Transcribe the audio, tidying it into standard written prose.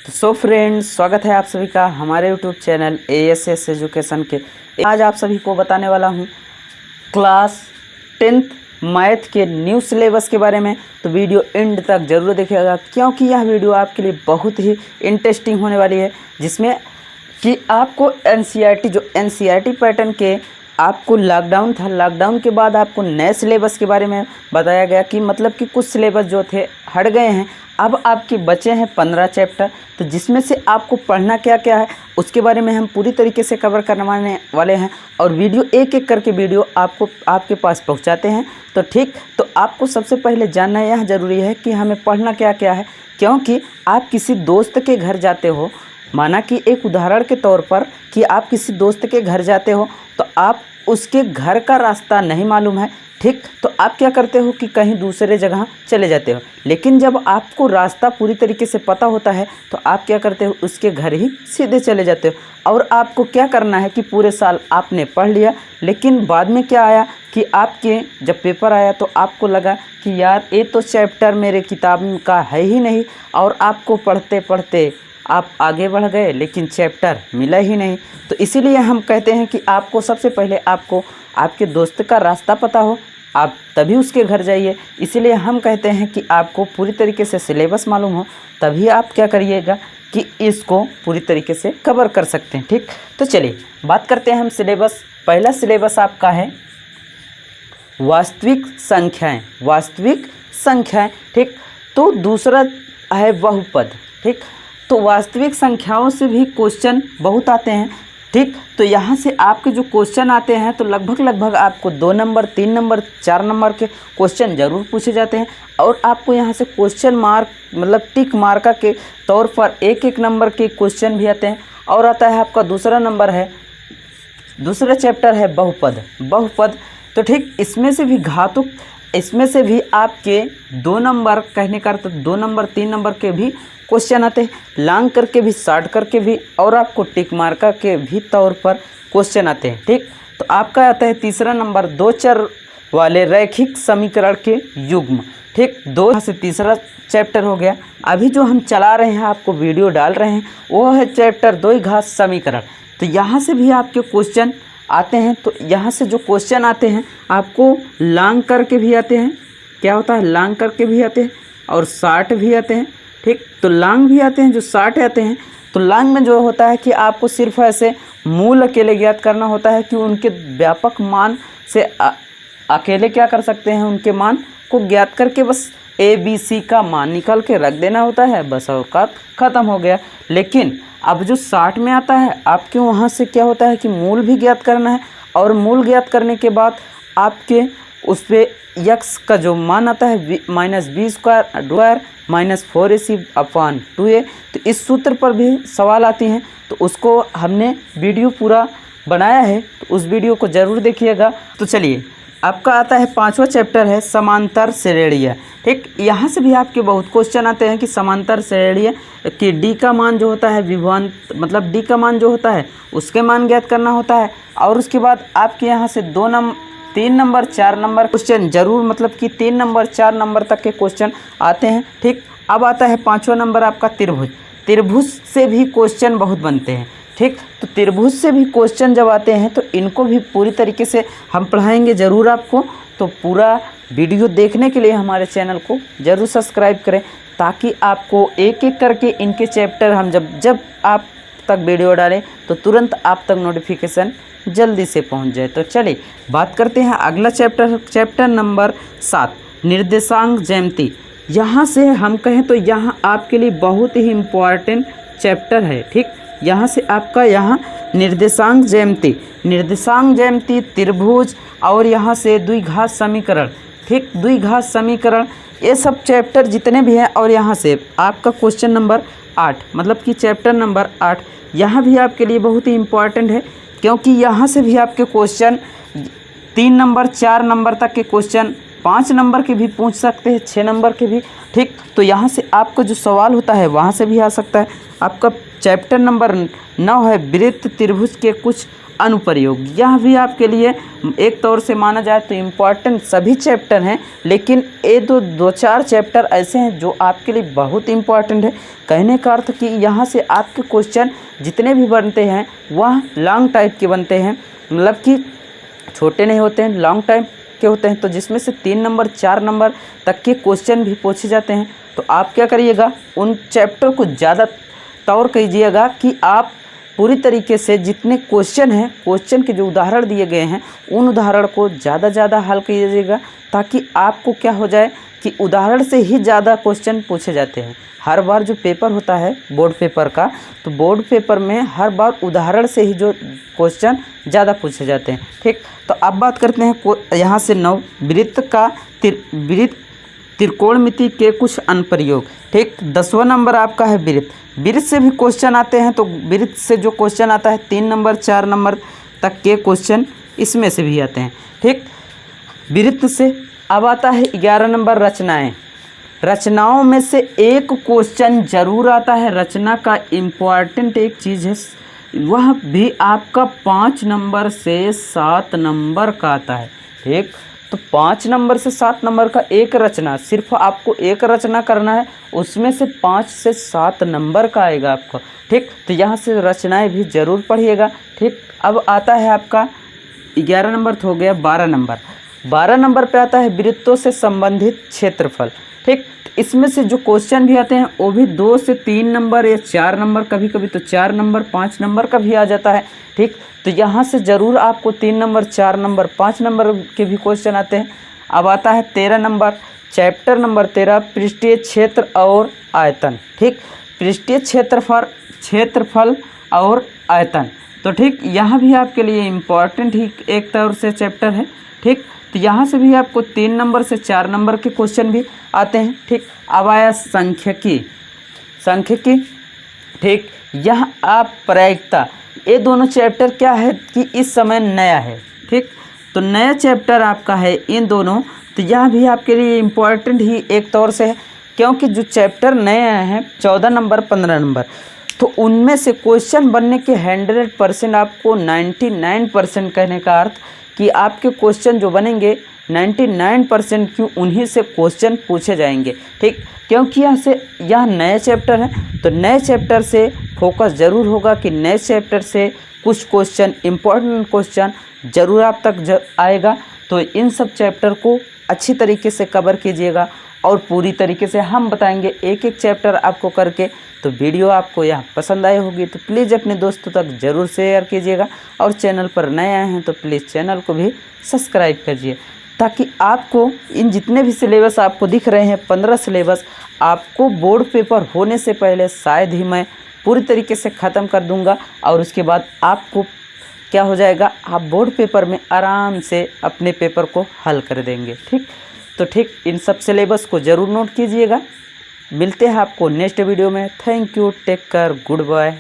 तो so friends, स्वागत है आप सभी का हमारे यूट्यूब चैनल ASS एजुकेशन के। आज आप सभी को बताने वाला हूं क्लास 10th मैथ के न्यू सिलेबस के बारे में। तो वीडियो एंड तक ज़रूर देखिएगा, क्योंकि यह वीडियो आपके लिए बहुत ही इंटरेस्टिंग होने वाली है, जिसमें कि आपको NCERT पैटर्न के आपको लॉकडाउन था, लॉकडाउन के बाद आपको नए सिलेबस के बारे में बताया गया कि मतलब कि कुछ सिलेबस जो थे हट गए हैं। अब आपके बचे हैं 15 चैप्टर, तो जिसमें से आपको पढ़ना क्या क्या है उसके बारे में हम पूरी तरीके से कवर करवाने वाले हैं, और वीडियो एक एक करके वीडियो आपको आपके पास पहुंचाते हैं। तो ठीक, तो आपको सबसे पहले जानना यह ज़रूरी है कि हमें पढ़ना क्या क्या है, क्योंकि आप किसी दोस्त के घर जाते हो, माना कि एक उदाहरण के तौर पर कि आप किसी दोस्त के घर जाते हो तो आप उसके घर का रास्ता नहीं मालूम है, ठीक, तो आप क्या करते हो कि कहीं दूसरे जगह चले जाते हो। लेकिन जब आपको रास्ता पूरी तरीके से पता होता है तो आप क्या करते हो, उसके घर ही सीधे चले जाते हो। और आपको क्या करना है कि पूरे साल आपने पढ़ लिया, लेकिन बाद में क्या आया कि आपके जब पेपर आया तो आपको लगा कि यार ये तो चैप्टर मेरे किताब का है ही नहीं, और आपको पढ़ते पढ़ते आप आगे बढ़ गए लेकिन चैप्टर मिला ही नहीं। तो इसीलिए हम कहते हैं कि आपको सबसे पहले आपको आपके दोस्त का रास्ता पता हो, आप तभी उसके घर जाइए। इसीलिए हम कहते हैं कि आपको पूरी तरीके से सिलेबस मालूम हो, तभी आप क्या करिएगा कि इसको पूरी तरीके से कवर कर सकते हैं। ठीक, तो चलिए बात करते हैं हम सिलेबस। पहला सिलेबस आपका है वास्तविक संख्याएं, वास्तविक संख्याएं। ठीक, तो दूसरा है बहुपद। ठीक, तो वास्तविक संख्याओं से भी क्वेश्चन बहुत आते हैं। ठीक, तो यहाँ से आपके जो क्वेश्चन आते हैं तो लगभग आपको 2 नंबर, 3 नंबर, 4 नंबर के क्वेश्चन ज़रूर पूछे जाते हैं, और आपको यहाँ से क्वेश्चन मार्क मतलब टिक मार्का के तौर पर एक एक नंबर के क्वेश्चन भी आते हैं। और आता है आपका दूसरा नंबर है, दूसरा चैप्टर है बहुपद। बहुपद तो ठीक, इसमें से भी घातुक, इसमें से भी आपके 2 नंबर, कहने का अर्थ 2 नंबर, 3 नंबर के भी क्वेश्चन आते हैं, लॉन्ग करके भी, शॉर्ट करके भी, और आपको टिक मार्का के भी तौर पर क्वेश्चन आते हैं। ठीक, तो आपका आता है तीसरा नंबर 2 चर वाले रैखिक समीकरण के युग्म। ठीक, 2 से तीसरा चैप्टर हो गया। अभी जो हम चला रहे हैं, आपको वीडियो डाल रहे हैं, वो है चैप्टर 2 घात समीकरण। तो यहाँ से भी आपके क्वेश्चन आते हैं। तो यहाँ से जो क्वेश्चन आते हैं आपको लॉन्ग करके भी आते हैं, क्या होता है, लॉन्ग करके भी आते हैं और शॉर्ट भी आते हैं। ठीक, तो लॉन्ग भी आते हैं, जो शॉर्ट आते हैं। तो लॉन्ग में जो होता है कि आपको सिर्फ ऐसे मूल अकेले ज्ञात करना होता है कि उनके व्यापक मान से अकेले क्या कर सकते हैं, उनके मान को ज्ञात करके बस ABC का मान निकाल के रख देना होता है, बस, और काम ख़त्म हो गया। लेकिन अब जो 60 में आता है, आपके वहाँ से क्या होता है कि मूल भी ज्ञात करना है, और मूल ज्ञात करने के बाद आपके उस पर x का जो मान आता है -b² -4ac/2a। तो इस सूत्र पर भी सवाल आती हैं, तो उसको हमने वीडियो पूरा बनाया है, तो उस वीडियो को ज़रूर देखिएगा। तो चलिए, आपका आता है 5वां चैप्टर है समांतर श्रेणियाँ। ठीक, यहाँ से भी आपके बहुत क्वेश्चन आते हैं कि समांतर श्रेणियाँ कि D का मान जो होता है विभवांत, मतलब D का मान जो होता है उसके मान ज्ञात करना होता है। और उसके बाद आपके यहाँ से 3 नंबर 4 नंबर क्वेश्चन ज़रूर, मतलब कि 3 नंबर 4 नंबर तक के क्वेश्चन आते हैं। ठीक, अब आता है 5वां नंबर आपका त्रिभुज। त्रिभुज से भी क्वेश्चन बहुत बनते हैं। ठीक, तो त्रिभुज से भी क्वेश्चन जब आते हैं तो इनको भी पूरी तरीके से हम पढ़ाएंगे ज़रूर आपको। तो पूरा वीडियो देखने के लिए हमारे चैनल को ज़रूर सब्सक्राइब करें, ताकि आपको एक एक करके इनके चैप्टर हम जब आप तक वीडियो डालें तो तुरंत आप तक नोटिफिकेशन जल्दी से पहुंच जाए। तो चलिए बात करते हैं अगला चैप्टर नंबर 7 निर्देशांक ज्यामिति। यहाँ से हम कहें तो यहाँ आपके लिए बहुत ही इम्पॉर्टेंट चैप्टर है। ठीक, यहाँ से आपका यहाँ निर्देशांक ज्यामिति, त्रिभुज, और यहाँ से द्विघात समीकरण। ठीक, द्विघात समीकरण, ये सब चैप्टर जितने भी हैं। और यहाँ से आपका क्वेश्चन नंबर 8, मतलब कि चैप्टर नंबर 8, यहाँ भी आपके लिए बहुत ही इम्पॉर्टेंट है, क्योंकि यहाँ से भी आपके क्वेश्चन 3 नंबर 4 नंबर तक के क्वेश्चन 5 नंबर के भी पूछ सकते हैं, 6 नंबर के भी। ठीक, तो यहाँ से आपका जो सवाल होता है वहाँ से भी आ सकता है। आपका चैप्टर नंबर 9 है वृत्त त्रिभुज के कुछ अनुप्रयोग, यह भी आपके लिए एक तौर से माना जाए तो इम्पॉर्टेंट सभी चैप्टर हैं, लेकिन ये दो चार चैप्टर ऐसे हैं जो आपके लिए बहुत इम्पॉर्टेंट है। कहने का अर्थ कि यहाँ से आपके क्वेश्चन जितने भी बनते हैं वह लॉन्ग टाइप के बनते हैं, मतलब कि छोटे नहीं होते हैं, लॉन्ग टाइप के होते हैं। तो जिसमें से 3 नंबर 4 नंबर तक के क्वेश्चन भी पूछे जाते हैं। तो आप क्या करिएगा, उन चैप्टर को ज़्यादा तौर कीजिएगा कि आप पूरी तरीके से जितने क्वेश्चन हैं, क्वेश्चन के जो उदाहरण दिए गए हैं उन उदाहरण को ज़्यादा हल कीजिएगा, ताकि आपको क्या हो जाए कि उदाहरण से ही ज़्यादा क्वेश्चन पूछे जाते हैं। हर बार जो पेपर होता है बोर्ड पेपर का, तो बोर्ड पेपर में हर बार उदाहरण से ही जो क्वेश्चन ज़्यादा पूछे जाते हैं। ठीक, तो अब बात करते हैं यहाँ से 9 वृत्त त्रिकोणमिति के कुछ अनुप्रयोग। ठीक, 10वां नंबर आपका है वृत्त। वृत्त से भी क्वेश्चन आते हैं, तो वृत्त से जो क्वेश्चन आता है 3 नंबर 4 नंबर तक के क्वेश्चन इसमें से भी आते हैं। ठीक, वृत्त से अब आता है 11 नंबर रचनाएं। रचनाओं में से एक क्वेश्चन जरूर आता है, रचना का इम्पॉर्टेंट एक चीज़ है, वह भी आपका 5 नंबर से 7 नंबर का आता है। ठीक, तो 5 नंबर से 7 नंबर का एक रचना, सिर्फ आपको एक रचना करना है, उसमें से 5 से 7 नंबर का आएगा आपको। ठीक, तो यहाँ से रचनाएं भी ज़रूर पढ़िएगा। ठीक, अब आता है आपका 11 नंबर तो हो गया। 12 नंबर पे आता है वृत्तों से संबंधित क्षेत्रफल। ठीक, इसमें से जो क्वेश्चन भी आते हैं वो भी 2 से 3 नंबर या 4 नंबर, कभी कभी तो 4 नंबर 5 नंबर का भी आ जाता है। ठीक, तो यहाँ से ज़रूर आपको 3 नंबर 4 नंबर 5 नंबर के भी क्वेश्चन आते हैं। अब आता है 13 नंबर, चैप्टर नंबर 13, पृष्ठीय क्षेत्र और आयतन। ठीक, पृष्ठीय क्षेत्रफल और आयतन। तो ठीक, यहाँ भी आपके लिए इम्पॉर्टेंट ही एक तौर से चैप्टर है। ठीक, तो यहाँ से भी आपको 3 नंबर से 4 नंबर के क्वेश्चन भी आते हैं। ठीक, अब आया सांख्यिकी। ठीक, यह आप प्रायिकता, ये दोनों चैप्टर क्या है कि इस समय नया है। ठीक, तो नया चैप्टर आपका है इन दोनों, तो यह भी आपके लिए इम्पॉर्टेंट ही एक तौर से है, क्योंकि जो चैप्टर नए आए हैं 14 नंबर 15 नंबर, तो उनमें से क्वेश्चन बनने के 100% आपको 99% कहने का अर्थ कि आपके क्वेश्चन जो बनेंगे 99% क्यों उन्हीं से क्वेश्चन पूछे जाएंगे। ठीक, क्योंकि यह नए चैप्टर है, तो नए चैप्टर से फोकस ज़रूर होगा कि नए चैप्टर से कुछ क्वेश्चन, इम्पोर्टेंट क्वेश्चन ज़रूर आप तक आएगा। तो इन सब चैप्टर को अच्छी तरीके से कवर कीजिएगा और पूरी तरीके से हम बताएंगे एक एक चैप्टर आपको करके। तो वीडियो आपको यह पसंद आई होगी तो प्लीज़ अपने दोस्तों तक ज़रूर शेयर कीजिएगा, और चैनल पर नए आए हैं तो प्लीज़ चैनल को भी सब्सक्राइब कीजिए, ताकि आपको इन जितने भी सिलेबस आपको दिख रहे हैं 15 सिलेबस आपको बोर्ड पेपर होने से पहले शायद ही मैं पूरी तरीके से ख़त्म कर दूंगा, और उसके बाद आपको क्या हो जाएगा, आप बोर्ड पेपर में आराम से अपने पेपर को हल कर देंगे। ठीक, तो ठीक, इन सब सिलेबस को ज़रूर नोट कीजिएगा। मिलते हैं आपको नेक्स्ट वीडियो में। Thank you, take care, good bye.